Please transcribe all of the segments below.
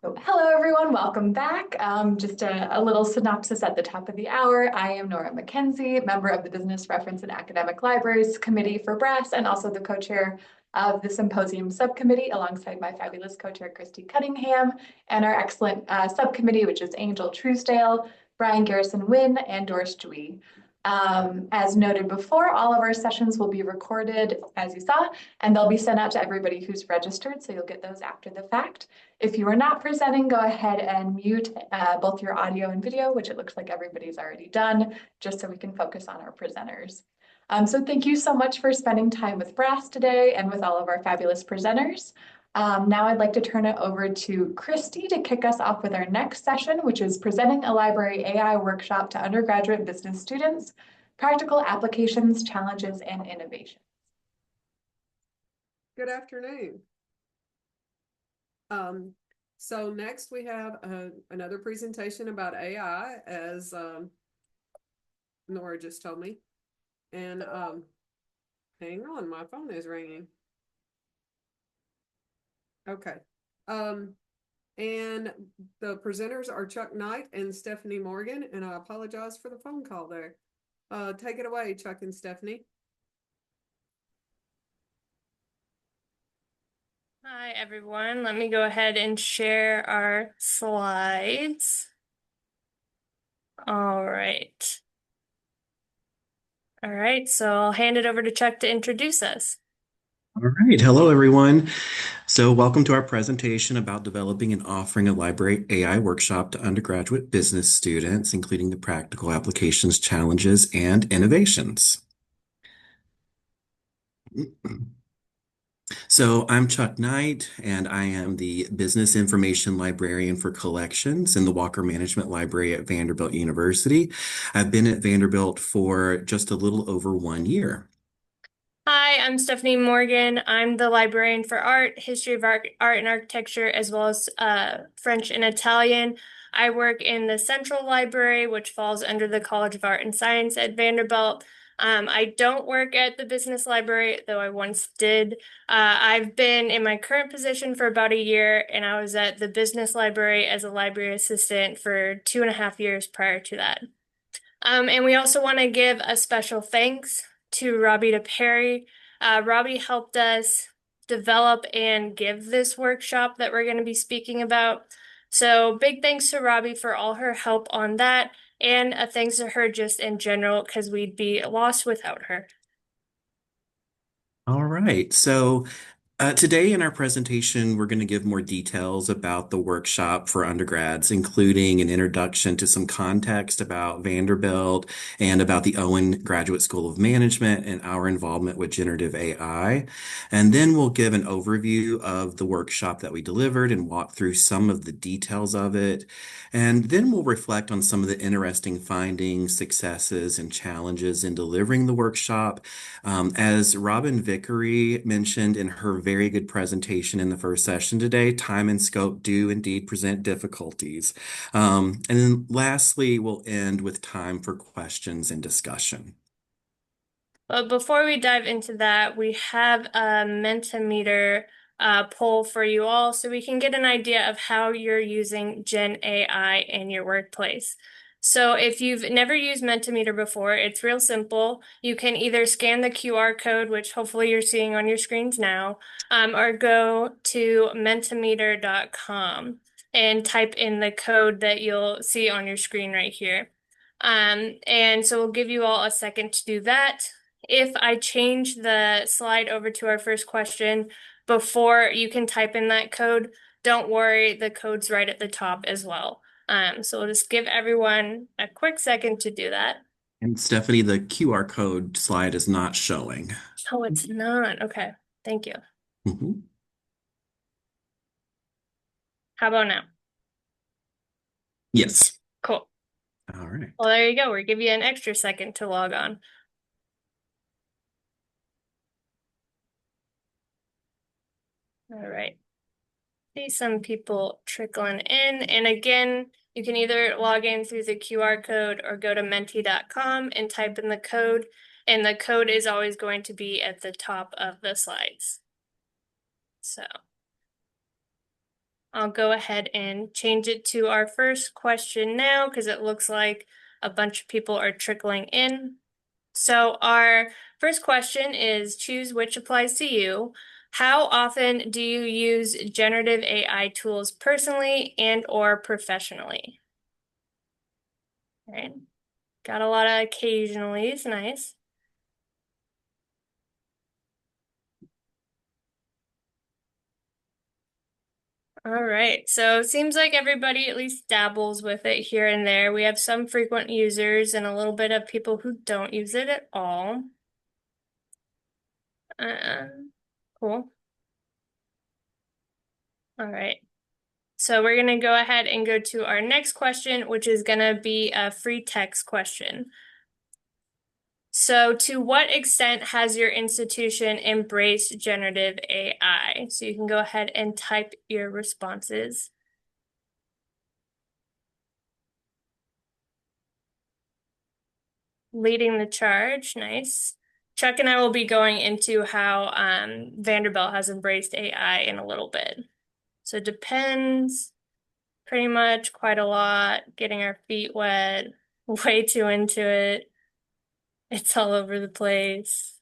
So, hello, everyone. Welcome back. Just a little synopsis at the top of the hour. I am Nora McKenzie, member of the Business Reference and Academic Libraries Committee for BRASS, and also the co-chair of the Symposium subcommittee, alongside my fabulous co-chair, Christy Cunningham, and our excellent subcommittee, which is Angel Truesdale, Brian Garrison-Wynn, and Doris Dewey. As noted before, all of our sessions will be recorded, as you saw, and they'll be sent out to everybody who's registered, so you'll get those after the fact. If you are not presenting, go ahead and mute both your audio and video, which it looks like everybody's already done, just so we can focus on our presenters. So thank you so much for spending time with BRASS today and with all of our fabulous presenters. Now I'd like to turn it over to Christy to kick us off with our next session, which is Presenting a Library AI Workshop to Undergraduate Business Students, Practical Applications, Challenges, and Innovation. Good afternoon. So next we have another presentation about AI, as Nora just told me. And hang on, my phone is ringing. Okay. And the presenters are Chuck Knight and Stephanie Morgan, and I apologize for the phone call there. Take it away, Chuck and Stephanie. Hi, everyone. Let me go ahead and share our slides. All right. All right, so I'll hand it over to Chuck to introduce us. All right. Hello, everyone. So welcome to our presentation about developing and offering a library AI workshop to undergraduate business students, including the practical applications, challenges, and innovations. So I'm Chuck Knight, and I am the Business Information Librarian for Collections in the Walker Management Library at Vanderbilt University. I've been at Vanderbilt for just a little over 1 year. Hi, I'm Stephanie Morgan. I'm the librarian for art, history of art and architecture, as well as French and Italian. I work in the Central Library, which falls under the College of Art and Science at Vanderbilt. I don't work at the business library, though I once did. I've been in my current position for about a year, and I was at the business library as a library assistant for 2.5 years prior to that. And we also want to give a special thanks to Robbie DePerry. Robbie helped us develop and give this workshop that we're going to be speaking about. So big thanks to Robbie for all her help on that, and a thanks to her just in general, because we'd be lost without her. All right. So today in our presentation, we're going to give more details about the workshop for undergrads, including an introduction to some context about Vanderbilt and about the Owen Graduate School of Management and our involvement with generative AI. And then we'll give an overview of the workshop that we delivered and walk through some of the details of it. And then we'll reflect on some of the interesting findings, successes, and challenges in delivering the workshop. As Robin Vickery mentioned in her very good presentation in the first session today, time and scope do indeed present difficulties. And then lastly, we'll end with time for questions and discussion. But before we dive into that, we have a Mentimeter poll for you all, so we can get an idea of how you're using Gen AI in your workplace. So if you've never used Mentimeter before, it's real simple. You can either scan the QR code, which hopefully you're seeing on your screens now, or go to mentimeter.com and type in the code that you'll see on your screen right here. And so we'll give you all a second to do that. If I change the slide over to our first question before you can type in that code, don't worry, the code's right at the top as well. So we'll just give everyone a quick second to do that. And Stephanie, the QR code slide is not showing. Oh, it's not. Okay, thank you. Mm-hmm. How about now? Yes. Cool. All right. Well, there you go. We'll give you an extra second to log on. All right. See some people trickling in. And again, you can either log in through the QR code or go to menti.com and type in the code. And the code is always going to be at the top of the slides. So, I'll go ahead and change it to our first question now because it looks like a bunch of people are trickling in. So our first question is choose which applies to you. How often do you use generative AI tools personally and or professionally? All right. Got a lot of occasionally. It's nice. All right, so it seems like everybody at least dabbles with it here and there. We have some frequent users and a little bit of people who don't use it at all. Cool. All right, so we're gonna go ahead and go to our next question, which is gonna be a free text question. So to what extent has your institution embraced generative AI? So you can go ahead and type your responses. Leading the charge, nice. Chuck and I will be going into how Vanderbilt has embraced AI in a little bit. So it depends, pretty much, quite a lot, getting our feet wet, way too into it. It's all over the place.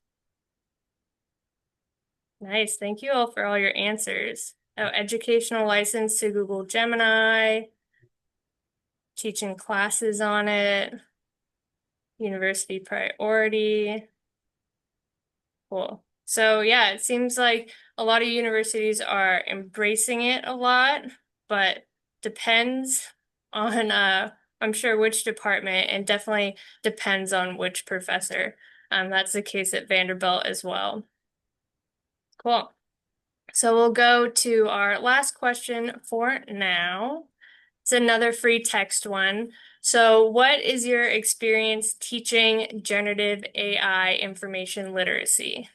Nice, thank you all for all your answers. Oh, educational license to Google Gemini, teaching classes on it, university priority. Cool. So yeah, it seems like a lot of universities are embracing it a lot, but depends on I'm sure which department and definitely depends on which professor. That's the case at Vanderbilt as well. Cool. So we'll go to our last question for now. It's another free text one. So what is your experience teaching generative AI information literacy?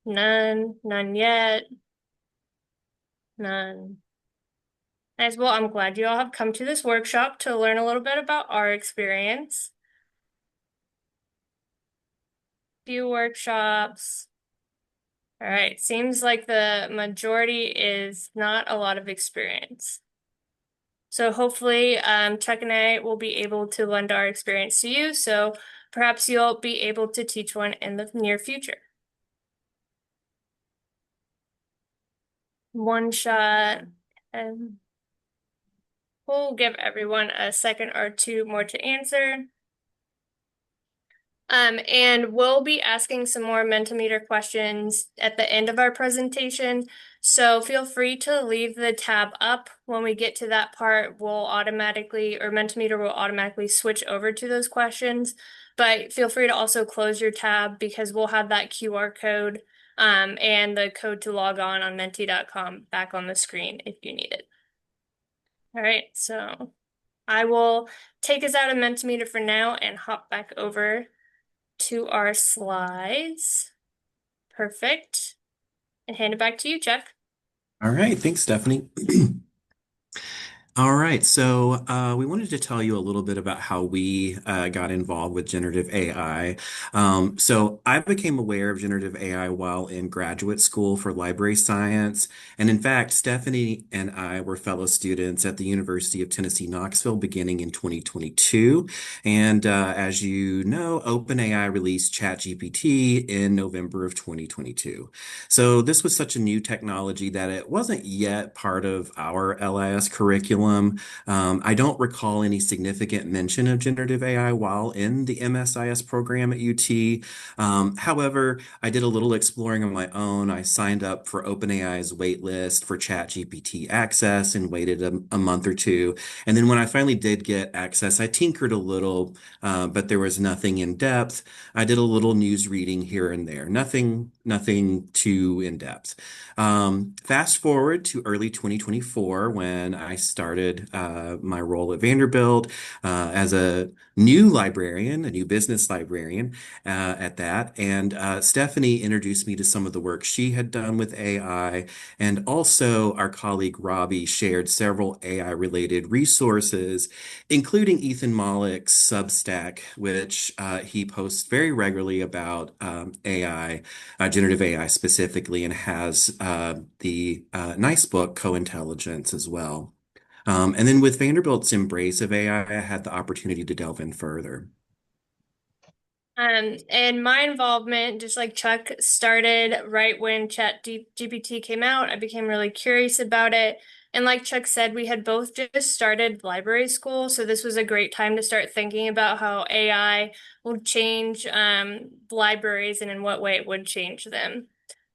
None, none yet. None. Nice. Well, I'm glad you all have come to this workshop to learn a little bit about our experience. Few workshops. All right. Seems like the majority is not a lot of experience. So hopefully, Chuck and I will be able to lend our experience to you. So perhaps you'll be able to teach one in the near future. One shot. And we'll give everyone a second or two more to answer. And we'll be asking some more Mentimeter questions at the end of our presentation. So feel free to leave the tab up. When we get to that part, Mentimeter will automatically switch over to those questions. But feel free to also close your tab because we'll have that QR code and the code to log on menti.com back on the screen if you need it. All right, so I will take us out of Mentimeter for now and hop back over to our slides. Perfect. And hand it back to you, Chuck. All right, thanks, Stephanie. All right, so we wanted to tell you a little bit about how we got involved with generative AI. So I became aware of generative AI while in graduate school for library science. And in fact, Stephanie and I were fellow students at the University of Tennessee, Knoxville, beginning in 2022. And as you know, OpenAI released ChatGPT in November of 2022. So this was such a new technology that it wasn't yet part of our LIS curriculum. I don't recall any significant mention of generative AI while in the MSIS program at UT. However, I did a little exploring on my own. I signed up for OpenAI's waitlist for ChatGPT access and waited a month or two. And then when I finally did get access, I tinkered a little, but there was nothing in depth. I did a little news reading here and there, nothing too in depth. Fast forward to early 2024 when I started started my role at Vanderbilt as a new librarian, a new business librarian at that. And Stephanie introduced me to some of the work she had done with AI. And also, our colleague Robbie shared several AI-related resources, including Ethan Mollick's Substack, which he posts very regularly about AI, generative AI specifically, and has the nice book, Co-Intelligence, as well. And then with Vanderbilt's embrace of AI, I had the opportunity to delve in further. And my involvement, just like Chuck, started right when ChatGPT came out. I became really curious about it. And like Chuck said, we had both just started library school. So this was a great time to start thinking about how AI will change libraries and in what way it would change them.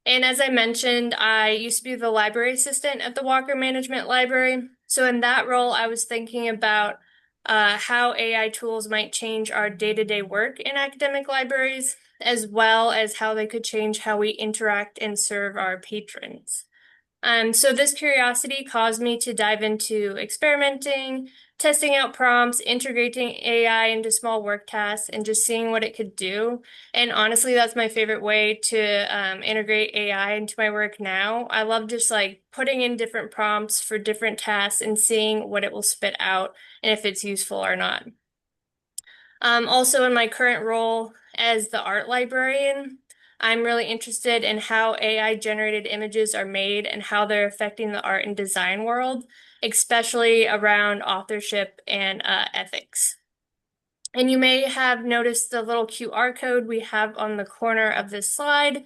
And as I mentioned, I used to be the library assistant at the Walker Management Library. So in that role, I was thinking about how AI tools might change our day-to-day work in academic libraries, as well as how they could change how we interact and serve our patrons. So this curiosity caused me to dive into experimenting, testing out prompts, integrating AI into small work tasks, and just seeing what it could do. And honestly, that's my favorite way to integrate AI into my work now. I love just like putting in different prompts for different tasks and seeing what it will spit out and if it's useful or not. Also, in my current role as the art librarian, I'm really interested in how AI generated images are made and how they're affecting the art and design world, especially around authorship and ethics. And you may have noticed the little QR code we have on the corner of this slide.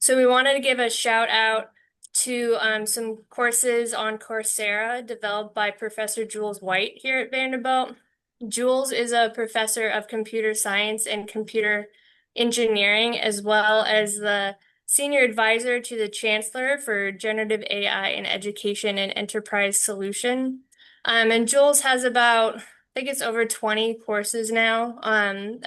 So we wanted to give a shout out to some courses on Coursera developed by Professor Jules White here at Vanderbilt. Jules is a professor of computer science and computer engineering, as well as the senior advisor to the chancellor for generative AI in education and enterprise solution. And Jules has about, I think it's over 20 courses now on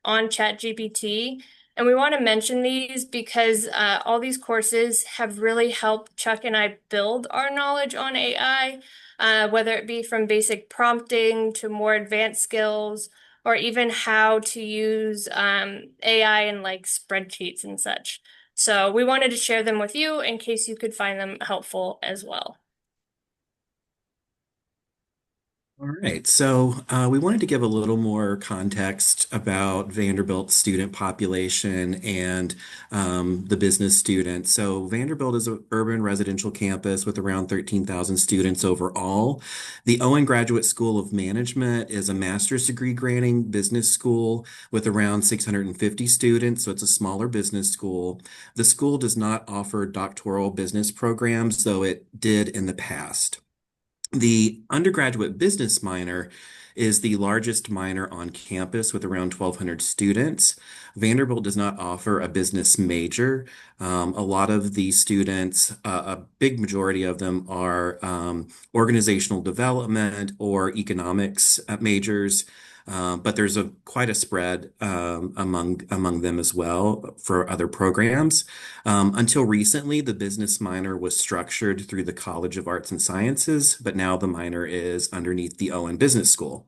ChatGPT. And we want to mention these because all these courses have really helped Chuck and I build our knowledge on AI, whether it be from basic prompting to more advanced skills, or even how to use AI in like spreadsheets and such. So we wanted to share them with you in case you could find them helpful as well. All right, so we wanted to give a little more context about Vanderbilt's student population and the business student. So Vanderbilt is an urban residential campus with around 13,000 students overall. The Owen Graduate School of Management is a master's degree granting business school with around 650 students, so it's a smaller business school. The school does not offer doctoral business programs, though it did in the past. The undergraduate business minor is the largest minor on campus with around 1,200 students. Vanderbilt does not offer a business major. A lot of the students, a big majority of them are organizational development or economics majors. But there's quite a spread among them as well for other programs. Until recently, the business minor was structured through the College of Arts and Sciences, but now the minor is underneath the Owen Business School.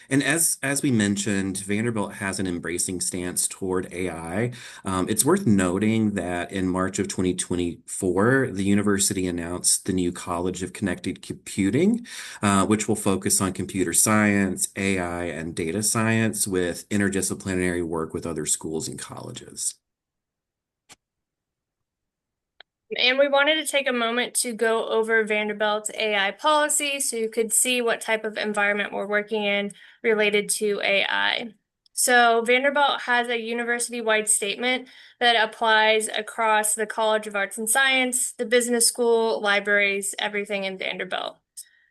And as we mentioned, Vanderbilt has an embracing stance toward AI. It's worth noting that in March of 2024, the university announced the new College of Connected Computing, which will focus on computer science, AI, and data science with interdisciplinary work with other schools and colleges. And we wanted to take a moment to go over Vanderbilt's AI policy so you could see what type of environment we're working in related to AI. So Vanderbilt has a university-wide statement that applies across the College of Arts and Science, the business school, libraries, everything in Vanderbilt.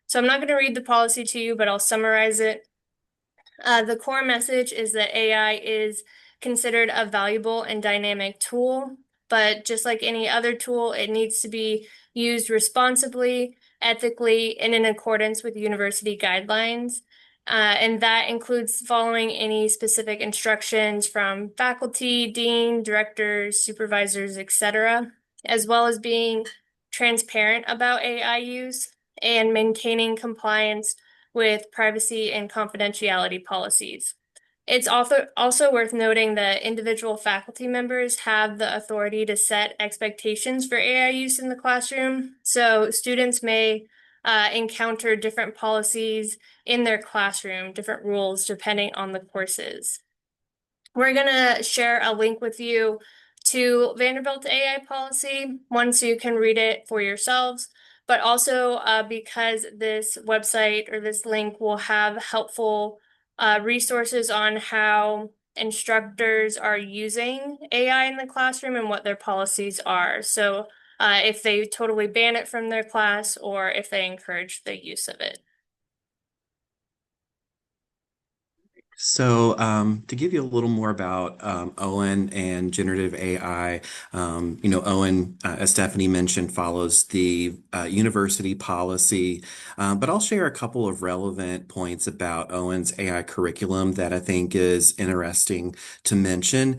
So I'm not going to read the policy to you, but I'll summarize it. The core message is that AI is considered a valuable and dynamic tool, but just like any other tool, it needs to be used responsibly, ethically, and in accordance with university guidelines. And that includes following any specific instructions from faculty, dean, directors, supervisors, etc., as well as being transparent about AI use. and maintaining compliance with privacy and confidentiality policies. It's also worth noting that individual faculty members have the authority to set expectations for AI use in the classroom. So students may encounter different policies in their classroom, different rules depending on the courses. We're going to share a link with you to Vanderbilt AI policy, one so you can read it for yourselves, but also because this website or this link will have helpful resources on how instructors are using AI in the classroom and what their policies are. So if they totally ban it from their class or if they encourage the use of it. So, to give you a little more about Owen and generative AI, Owen, as Stephanie mentioned, follows the university policy, but I'll share a couple of relevant points about Owen's AI curriculum that I think is interesting to mention.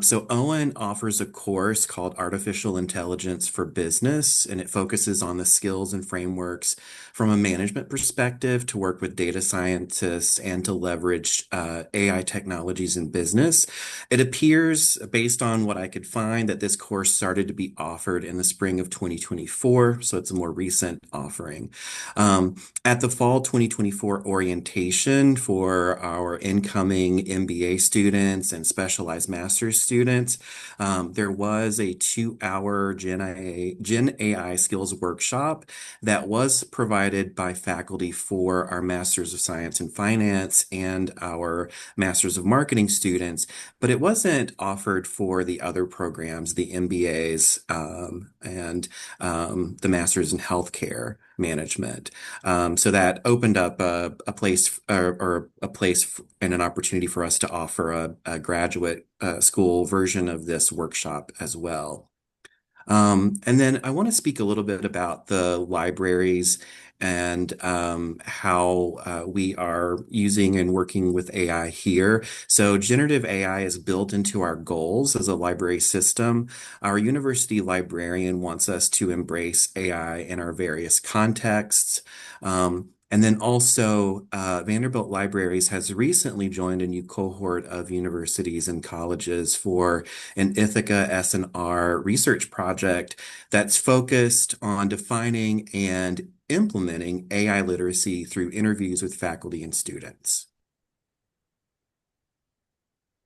So, Owen offers a course called Artificial Intelligence for Business, and it focuses on the skills and frameworks from a management perspective to work with data scientists and to leverage AI technologies in business. It appears, based on what I could find, that this course started to be offered in the spring of 2024, so it's a more recent offering. At the fall 2024 orientation for our incoming MBA students and specialized master's students, there was a 2-hour Gen AI skills workshop that was provided by faculty for our Masters of Science in Finance and our Masters of Marketing students, but it wasn't offered for the other programs, the MBAs, and the Masters in Healthcare Management. So that opened up a place or a place and an opportunity for us to offer a graduate school version of this workshop as well. And then I want to speak a little bit about the libraries and how we are using and working with AI here. So generative AI is built into our goals as a library system. Our university librarian wants us to embrace AI in our various contexts. And then also, Vanderbilt Libraries has recently joined a new cohort of universities and colleges for an Ithaca S&R research project that's focused on defining and implementing AI literacy through interviews with faculty and students.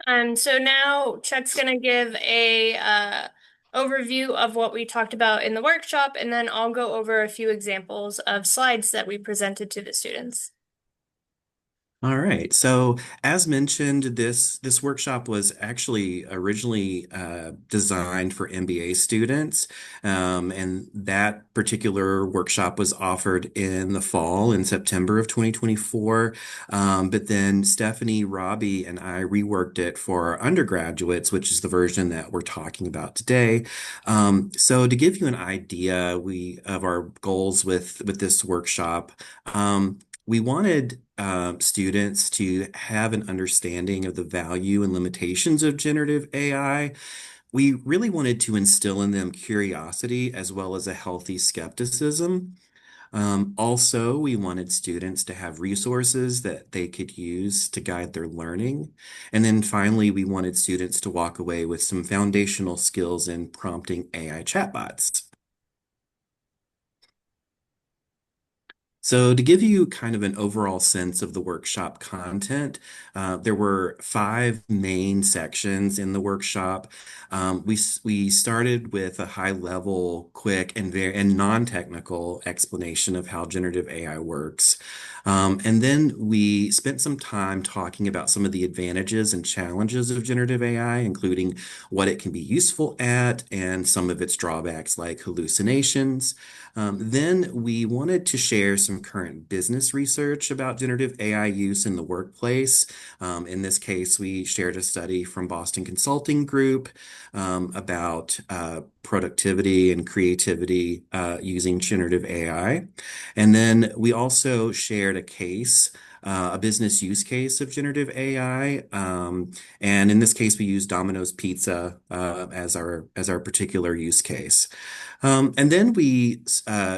So now Chuck's going to give a overview of what we talked about in the workshop, and then I'll go over a few examples of slides that we presented to the students. All right. So as mentioned, this workshop was actually originally designed for MBA students, and that particular workshop was offered in the fall in September of 2024. But then Stephanie, Robbie, and I reworked it for our undergraduates, which is the version that we're talking about today. So to give you an idea, of our goals with this workshop. We wanted students to have an understanding of the value and limitations of generative AI. We really wanted to instill in them curiosity as well as a healthy skepticism. Also, we wanted students to have resources that they could use to guide their learning. And then finally, we wanted students to walk away with some foundational skills in prompting AI chatbots. So to give you kind of an overall sense of the workshop content, there were 5 main sections in the workshop. We started with a high-level, quick, and non-technical explanation of how generative AI works. And then we spent some time talking about some of the advantages and challenges of generative AI, including what it can be useful at and some of its drawbacks like hallucinations. Then we wanted to share some current business research about generative AI use in the workplace. In this case, we shared a study from Boston Consulting Group about productivity and creativity using generative AI. And then we also shared a case, a business use case of generative AI. And in this case, we used Domino's Pizza as our particular use case. And then we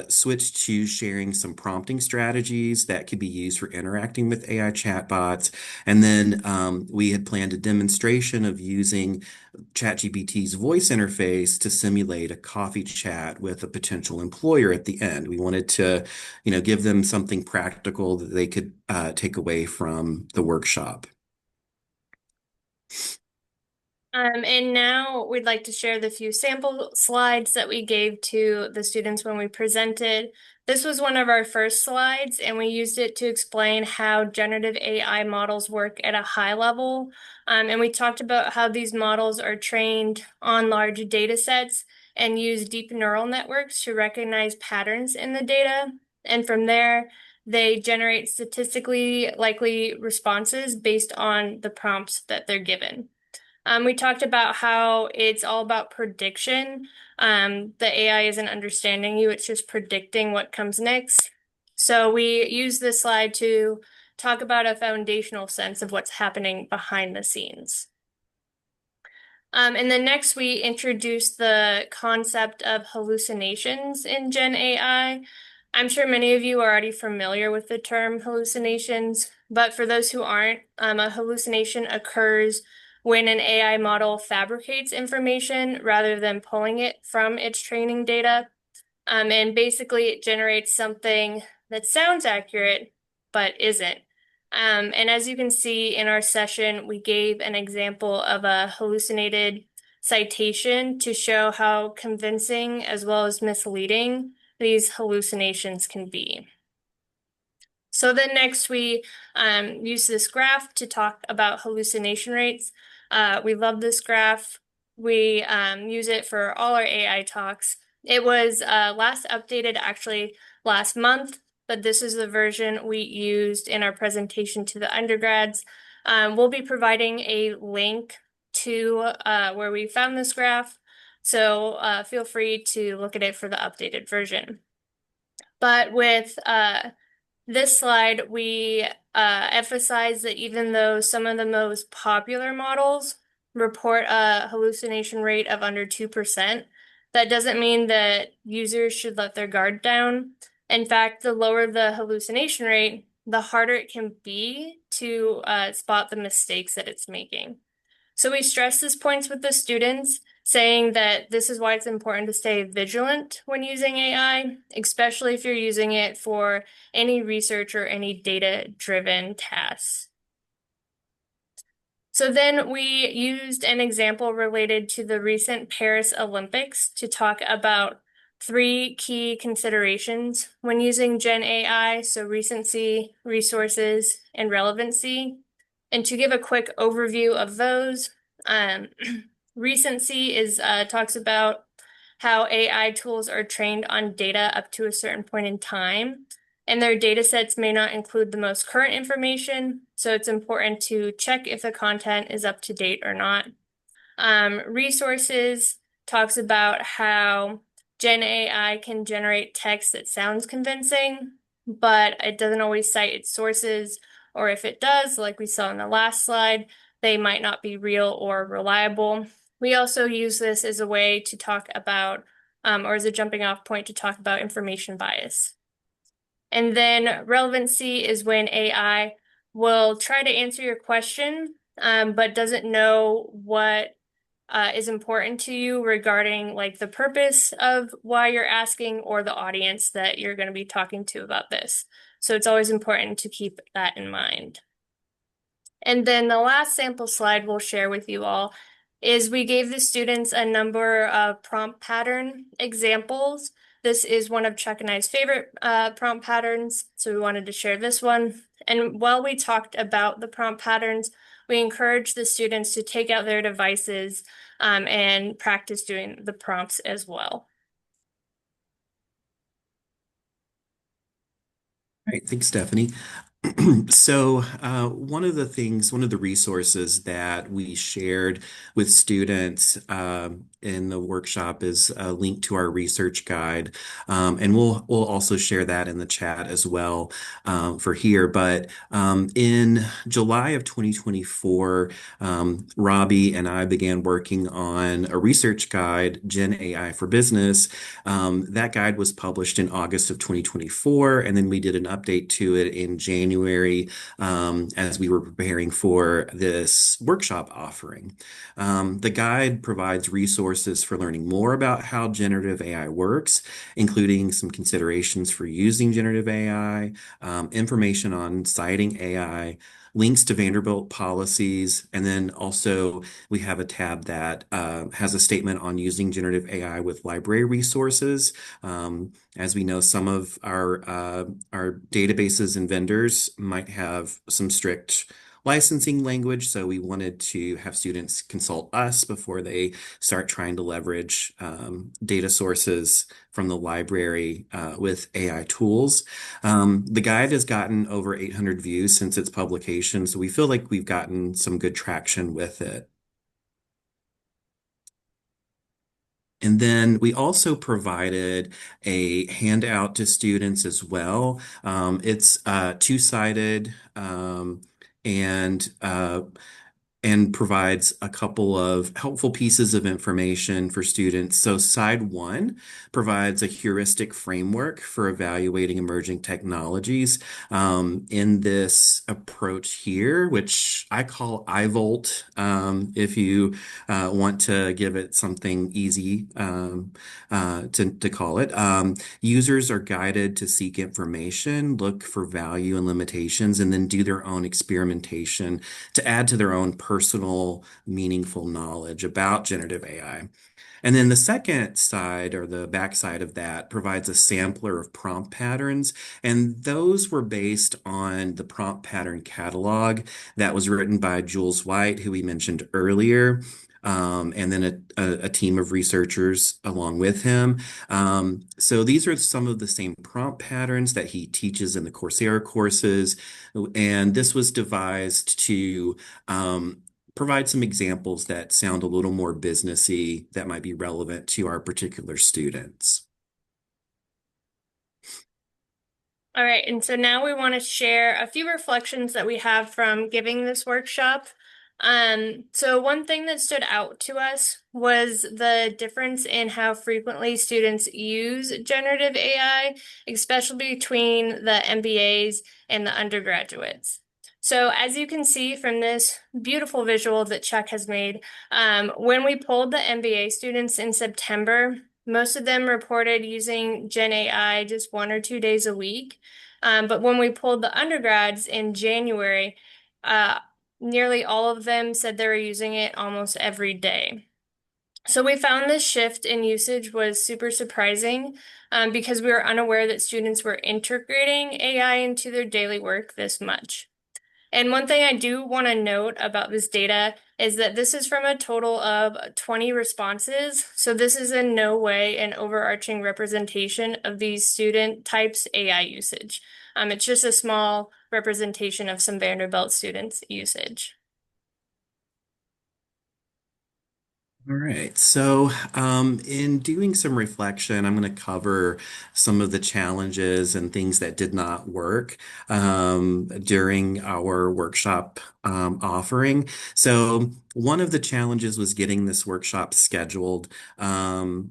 switched to sharing some prompting strategies that could be used for interacting with AI chatbots. And then we had planned a demonstration of using ChatGPT's voice interface to simulate a coffee chat with a potential employer at the end. We wanted to, give them something practical that they could take away from the workshop. And now we'd like to share the few sample slides that we gave to the students when we presented. This was one of our first slides, and we used it to explain how generative AI models work at a high level. And we talked about how these models are trained on large data sets and use deep neural networks to recognize patterns in the data. And from there, they generate statistically likely responses based on the prompts that they're given. We talked about how it's all about prediction. The AI isn't understanding you, it's just predicting what comes next. So we use this slide to talk about a foundational sense of what's happening behind the scenes. And then next, we introduced the concept of hallucinations in Gen AI. I'm sure many of you are already familiar with the term hallucinations, but for those who aren't, a hallucination occurs when an AI model fabricates information rather than pulling it from its training data. And basically, it generates something that sounds accurate, but isn't. And as you can see in our session, we gave an example of a hallucinated citation to show how convincing as well as misleading these hallucinations can be. So then next we use this graph to talk about hallucination rates. We love this graph. We use it for all our AI talks. It was last updated actually last month, but this is the version we used in our presentation to the undergrads. We'll be providing a link to where we found this graph, so feel free to look at it for the updated version. But with this slide, we emphasize that even though some of the most popular models report a hallucination rate of under 2%, that doesn't mean that users should let their guard down. In fact, the lower the hallucination rate, the harder it can be to spot the mistakes that it's making. So we stress these points with the students, saying that this is why it's important to stay vigilant when using AI, especially if you're using it for any research or any data-driven tasks. So then we used an example related to the recent Paris Olympics to talk about 3 key considerations when using Gen AI, so recency, resources, and relevancy. And to give a quick overview of those, recency is talks about how AI tools are trained on data up to a certain point in time, and their data sets may not include the most current information, so it's important to check if the content is up to date or not. Resources talks about how Gen AI can generate text that sounds convincing, but it doesn't always cite its sources, or if it does, like we saw in the last slide, they might not be real or reliable. We also use this as a way to talk about, or as a jumping off point to talk about information bias. And then relevancy is when AI will try to answer your question, but doesn't know what is important to you regarding like the purpose of why you're asking or the audience that you're going to be talking to about this. So it's always important to keep that in mind. And then the last sample slide we'll share with you all is we gave the students a number of prompt pattern examples. This is one of Chuck and I's favorite prompt patterns, so we wanted to share this one. And while we talked about the prompt patterns, we encouraged the students to take out their devices and practice doing the prompts as well. All right, thanks, Stephanie. So, one of the resources that we shared with students in the workshop is a link to our research guide, and we'll also share that in the chat as well for here. But in July of 2024, Robbie and I began working on a research guide, Gen AI for Business. That guide was published in August of 2024, and then we did an update to it in January as we were preparing for this workshop offering. The guide provides resources for learning more about how generative AI works, including some considerations for using generative AI, information on citing AI, links to Vanderbilt policies, and then also we have a tab that has a statement on using generative AI with library resources. As we know, some of our databases and vendors might have some strict licensing language, so we wanted to have students consult us before they start trying to leverage data sources from the library with AI tools. The guide has gotten over 800 views since its publication, so we feel like we've gotten some good traction with it. And then we also provided a handout to students as well. It's two-sided and and provides a couple of helpful pieces of information for students. So side one provides a heuristic framework for evaluating emerging technologies. In this approach here, which I call iVolt, if you want to give it something easy to call it. Users are guided to seek information, look for value and limitations, and then do their own experimentation to add to their own personal, meaningful knowledge about generative AI. And then the second side or the backside of that provides a sampler of prompt patterns. And those were based on the prompt pattern catalog that was written by Jules White, who we mentioned earlier. And then a team of researchers along with him. So these are some of the same prompt patterns that he teaches in the Coursera courses. And this was devised to provide some examples that sound a little more businessy that might be relevant to our particular students. All right, and so now we want to share a few reflections that we have from giving this workshop. So one thing that stood out to us was the difference in how frequently students use generative AI, especially between the MBAs and the undergraduates. So as you can see from this beautiful visual that Chuck has made, when we polled the MBA students in September, most of them reported using Gen AI just 1 or 2 days a week. But when we polled the undergrads in January, nearly all of them said they were using it almost every day. So we found this shift in usage was super surprising because we were unaware that students were integrating AI into their daily work this much. And one thing I do want to note about this data is that this is from a total of 20 responses. So this is in no way an overarching representation of these student types AI usage. It's just a small representation of some Vanderbilt students' usage. All right. So, in doing some reflection, I'm going to cover some of the challenges and things that did not work during our workshop offering. So, one of the challenges was getting this workshop scheduled.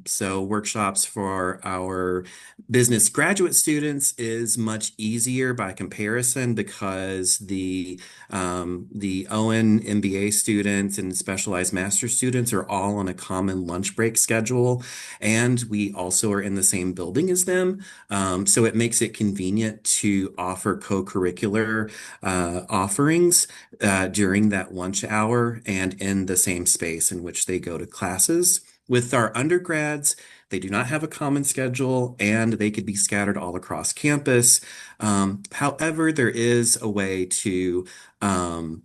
So, workshops for our business graduate students is much easier by comparison because the ON MBA students and specialized master students are all on a common lunch break schedule, and we also are in the same building as them. So it makes it convenient to offer co-curricular offerings during that lunch hour and in the same space in which they go to classes. With our undergrads, they do not have a common schedule and they could be scattered all across campus. However, there is a way to find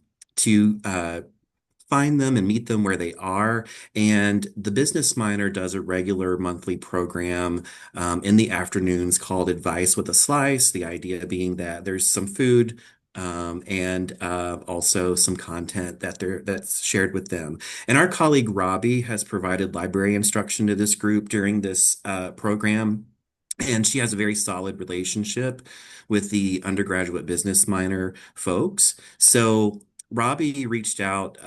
them and meet them where they are. And the business minor does a regular monthly program in the afternoons called Advice with a Slice. The idea being that there's some food and also some content that's shared with them. And our colleague Robbie has provided library instruction to this group during this program. And she has a very solid relationship with the undergraduate business minor folks. So Robbie reached out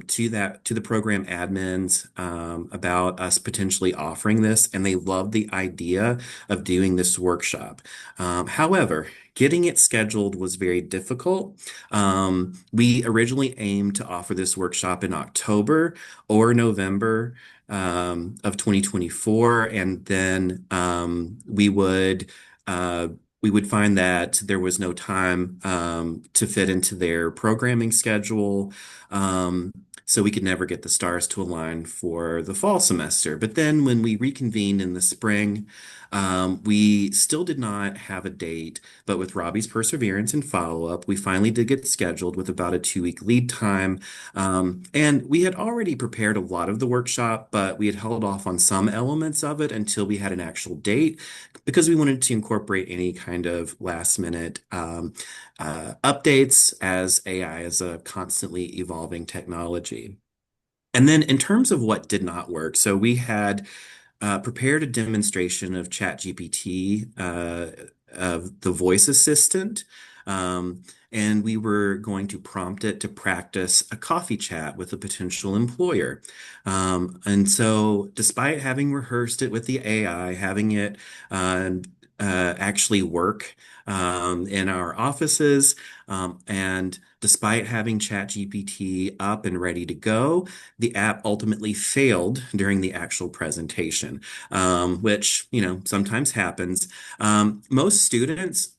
to the program admins about us potentially offering this, and they loved the idea of doing this workshop. However, getting it scheduled was very difficult. We originally aimed to offer this workshop in October or November of 2024, and then we would find that there was no time to fit into their programming schedule. So we could never get the stars to align for the fall semester. But then when we reconvened in the spring, we still did not have a date, but with Robbie's perseverance and follow-up, we finally did get scheduled with about a 2-week lead time. And we had already prepared a lot of the workshop, but we had held off on some elements of it until we had an actual date because we wanted to incorporate any kind of last minute updates, as AI is a constantly evolving technology. And then in terms of what did not work, so we had prepared a demonstration of ChatGPT, of the voice assistant. And we were going to prompt it to practice a coffee chat with a potential employer. And so, despite having rehearsed it with the AI, having it actually work in our offices, and despite having ChatGPT up and ready to go, the app ultimately failed during the actual presentation, which, sometimes happens. Most students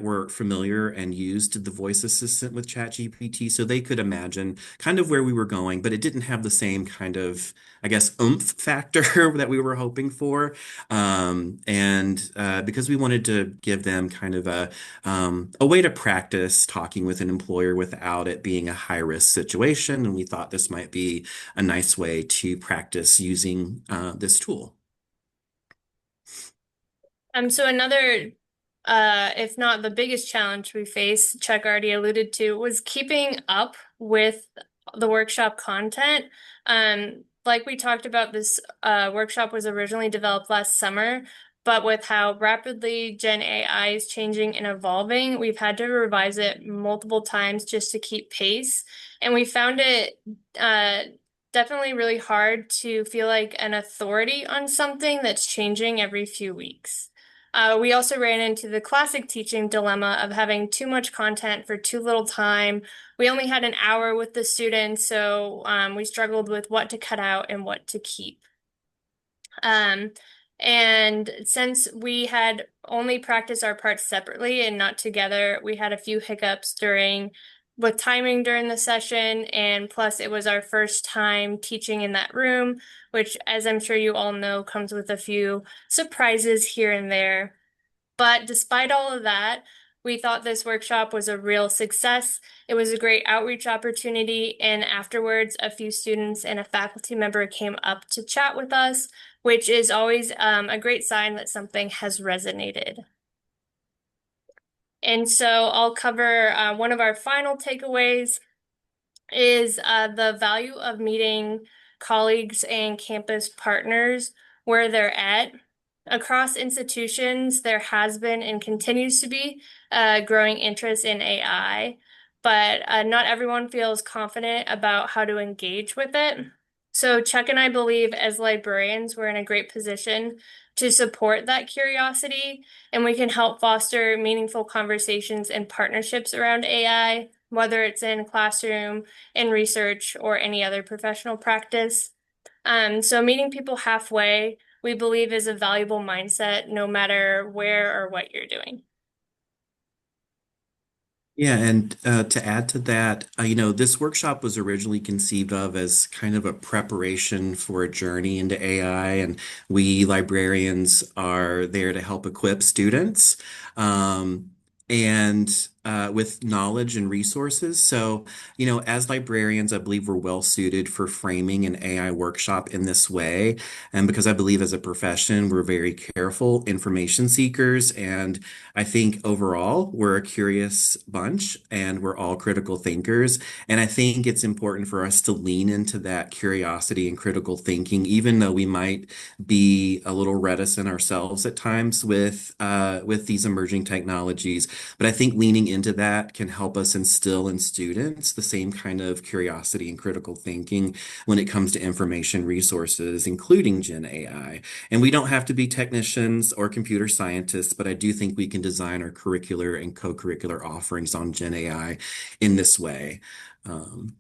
were familiar and used the voice assistant with ChatGPT, so they could imagine kind of where we were going, but it didn't have the same kind of, I guess, oomph factor that we were hoping for. And because we wanted to give them kind of a way to practice talking with an employer without it being a high risk situation, and we thought this might be a nice way to practice using this tool. So another, if not the biggest challenge we face, Chuck already alluded to, was keeping up with the workshop content. Like we talked about, this workshop was originally developed last summer, but with how rapidly Gen AI is changing and evolving, we've had to revise it multiple times just to keep pace. And we found it definitely really hard to feel like an authority on something that's changing every few weeks. We also ran into the classic teaching dilemma of having too much content for too little time. We only had an hour with the students, so we struggled with what to cut out and what to keep. And since we had only practiced our parts separately and not together, we had a few hiccups with timing during the session, and plus it was our first time teaching in that room, which, as I'm sure you all know, comes with a few surprises here and there. But despite all of that, we thought this workshop was a real success. It was a great outreach opportunity, and afterwards, a few students and a faculty member came up to chat with us, which is always a great sign that something has resonated. And so I'll cover one of our final takeaways is the value of meeting colleagues and campus partners where they're at. Across institutions, there has been and continues to be growing interest in AI, but not everyone feels confident about how to engage with it. So Chuck and I believe as librarians, we're in a great position to support that curiosity, and we can help foster meaningful conversations and partnerships around AI, whether it's in classroom, in research, or any other professional practice. So meeting people halfway, we believe, is a valuable mindset, no matter where or what you're doing. Yeah, and to add to that, this workshop was originally conceived of as kind of a preparation for a journey into AI, and we librarians are there to help equip students. And with knowledge and resources. So, as librarians, I believe we're well suited for framing an AI workshop in this way. And because I believe as a profession, we're very careful information seekers. And I think overall, we're a curious bunch and we're all critical thinkers. And I think it's important for us to lean into that curiosity and critical thinking, even though we might be a little reticent ourselves at times with these emerging technologies. But I think leaning into that can help us instill in students the same kind of curiosity and critical thinking when it comes to information resources, including Gen AI. And we don't have to be technicians or computer scientists, but I do think we can design our curricular and co-curricular offerings on Gen AI in this way. Um,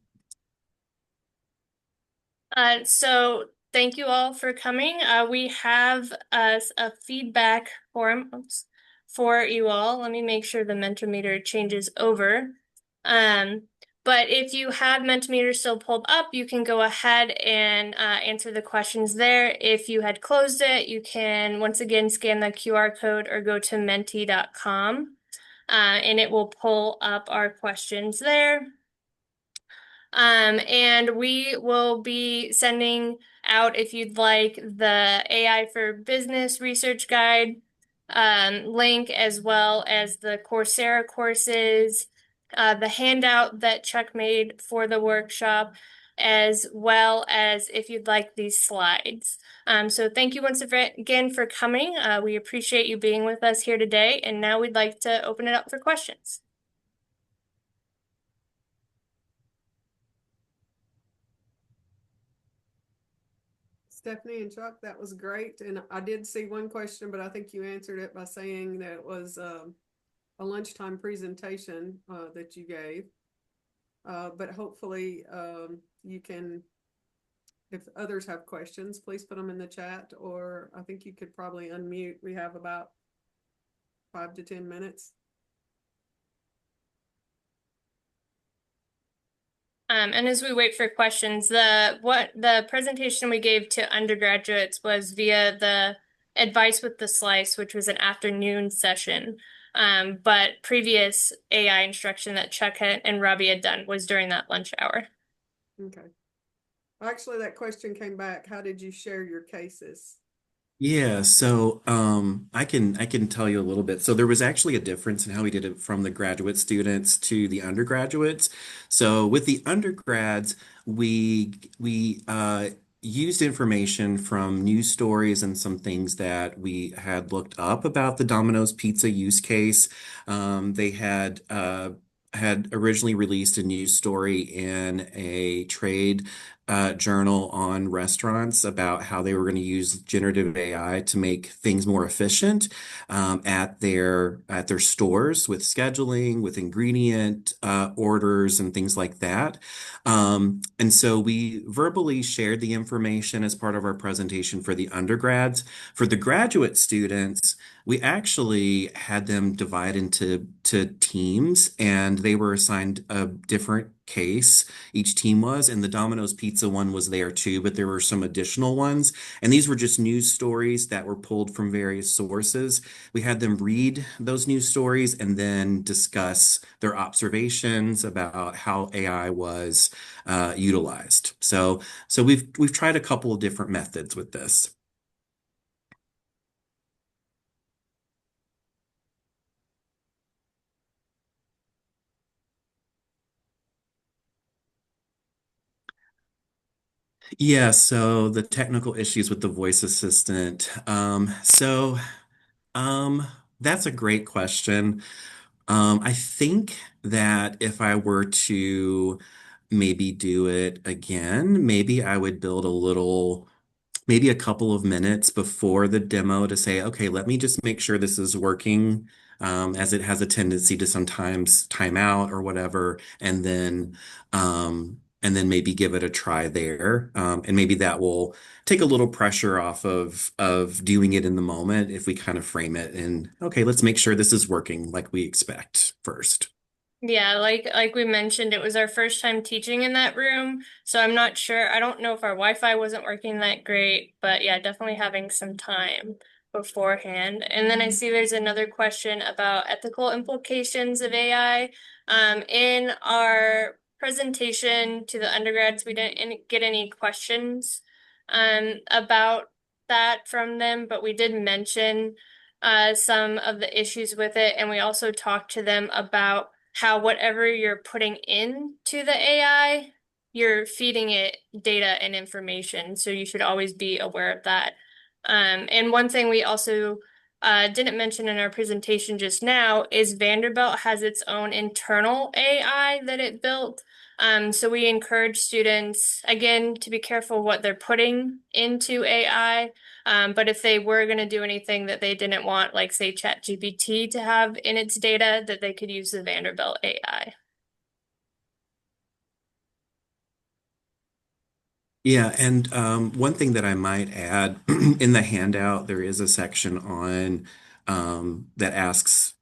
So thank you all for coming. We have a feedback form for you all. Let me make sure the Mentimeter changes over. But if you have Mentimeter still pulled up, you can go ahead and answer the questions there. If you had closed it, you can once again scan the QR code or go to menti.com, and it will pull up our questions there. And we will be sending out, if you'd like, the AI for Business research guide link, as well as the Coursera courses, the handout that Chuck made for the workshop, as well as if you'd like these slides. So thank you once again for coming. We appreciate you being with us here today, and now we'd like to open it up for questions. Stephanie and Chuck, that was great. And I did see one question, but I think you answered it by saying that it was a lunchtime presentation that you gave. But hopefully you can, if others have questions, please put them in the chat, or I think you could probably unmute. We have about 5 to 10 minutes. And as we wait for questions, the presentation we gave to undergraduates was via the Advice with the Slice, which was an afternoon session. But previous AI instruction that Chuck and Robbie had done was during that lunch hour. Okay. Actually, that question came back. How did you share your cases? Yeah, so I can tell you a little bit. So there was actually a difference in how we did it from the graduate students to the undergraduates. So with the undergrads, we used information from news stories and some things that we had looked up about the Domino's Pizza use case. They had originally released a news story in a trade journal on restaurants about how they were going to use generative AI to make things more efficient at their stores with scheduling, with ingredient orders, and things like that. And so we verbally shared the information as part of our presentation for the undergrads. For the graduate students, we actually had them divide into teams, and they were assigned a different case. Each team was, and the Domino's Pizza one was there too, but there were some additional ones. And these were just news stories that were pulled from various sources. We had them read those news stories and then discuss their observations about how AI was utilized. So we've tried a couple of different methods with this. Yeah, so the technical issues with the voice assistant. Um, that's a great question. I think that if I were to maybe do it again, maybe I would build a little, maybe a couple of minutes before the demo to say, okay, let me just make sure this is working, as it has a tendency to sometimes time out or whatever, and then maybe give it a try there. And maybe that will take a little pressure off of doing it in the moment if we kind of frame it in, okay, let's make sure this is working like we expect first. Yeah, like we mentioned, it was our first time teaching in that room, so I'm not sure. I don't know if our Wi-Fi wasn't working that great, but yeah, definitely having some time. beforehand. And then I see there's another question about ethical implications of AI. In our presentation to the undergrads, we didn't get any questions about that from them, but we did mention some of the issues with it, and we also talked to them about how whatever you're putting into the AI, you're feeding it data and information, so you should always be aware of that. And one thing we also didn't mention in our presentation just now is Vanderbilt has its own internal AI that it built. So we encourage students, again, to be careful what they're putting into AI. But if they were going to do anything that they didn't want, like say ChatGPT to have in its data, that they could use the Vanderbilt AI. Yeah, and one thing that I might add in the handout, there is a section on that asks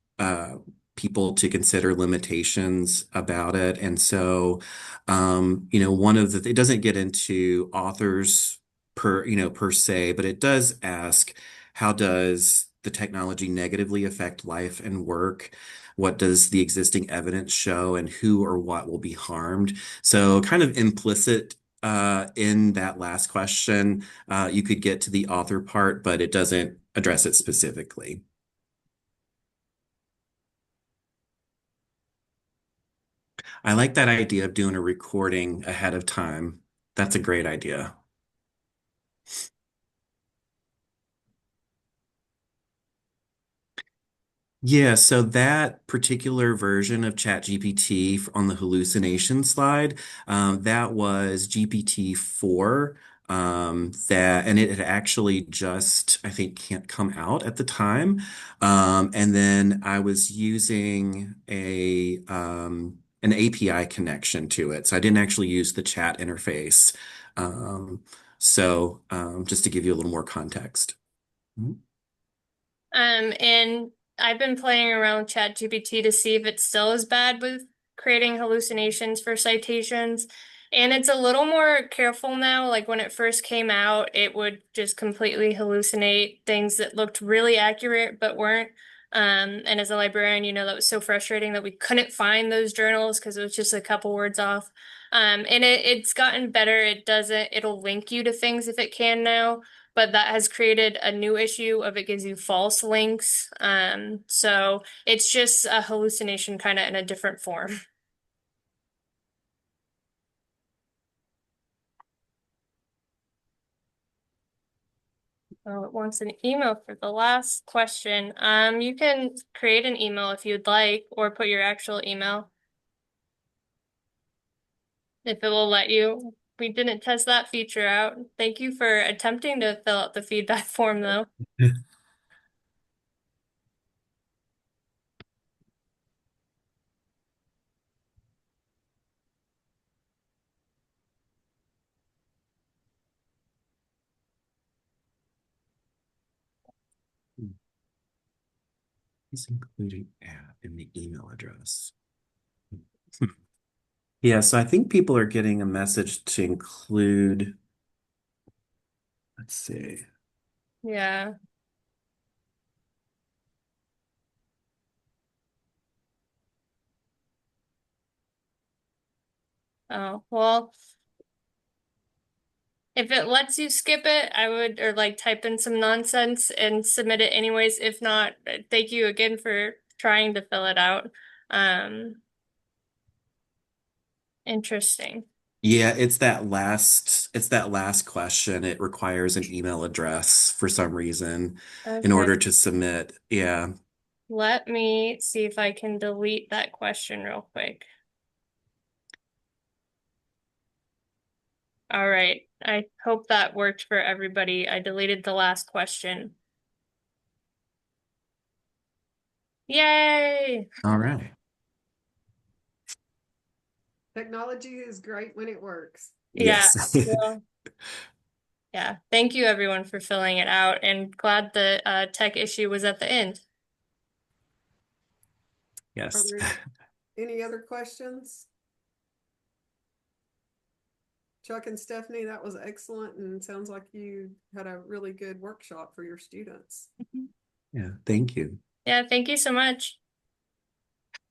people to consider limitations about it. And so, one of it doesn't get into authors per se, but it does ask, how does the technology negatively affect life and work? What does the existing evidence show, and who or what will be harmed? So, kind of implicit in that last question, you could get to the author part, but it doesn't address it specifically. I like that idea of doing a recording ahead of time. That's a great idea. Yeah, so that particular version of ChatGPT on the hallucination slide, that was GPT-4. And it had actually just, I think, can't come out at the time. And then I was using an API connection to it. So I didn't actually use the chat interface. Just to give you a little more context. Mhm. And I've been playing around with ChatGPT to see if it's still as bad with creating hallucinations for citations. And it's a little more careful now. Like when it first came out, it would just completely hallucinate things that looked really accurate but weren't. And as a librarian, that was so frustrating that we couldn't find those journals because it was just a couple words off. And it's gotten better. It'll link you to things if it can now, but that has created a new issue of it gives you false links. So it's just a hallucination kind of in a different form. Oh, it wants an email for the last question. You can create an email if you'd like, or put your actual email if it will let you. We didn't test that feature out. Thank you for attempting to fill out the feedback form, though. Is including at in the email address. Yeah, so I think people are getting a message to include, let's see. Yeah. Oh, well, if it lets you skip it, I would, or like type in some nonsense and submit it anyways. If not, thank you again for trying to fill it out. Um, Interesting. Yeah, it's that last question. It requires an email address for some reason in Okay. order to submit. Yeah. Let me see if I can delete that question real quick. All right. I hope that worked for everybody. I deleted the last question. Yay! All right. Technology is great when it works. Yeah. Yes. Well, yeah. Thank you everyone for filling it out, and glad the tech issue was at the end. Are Yes. there any other questions? Chuck and Stephanie, that was excellent, and sounds like you had a really good workshop for your students. Yeah, thank you. Yeah, thank you so much.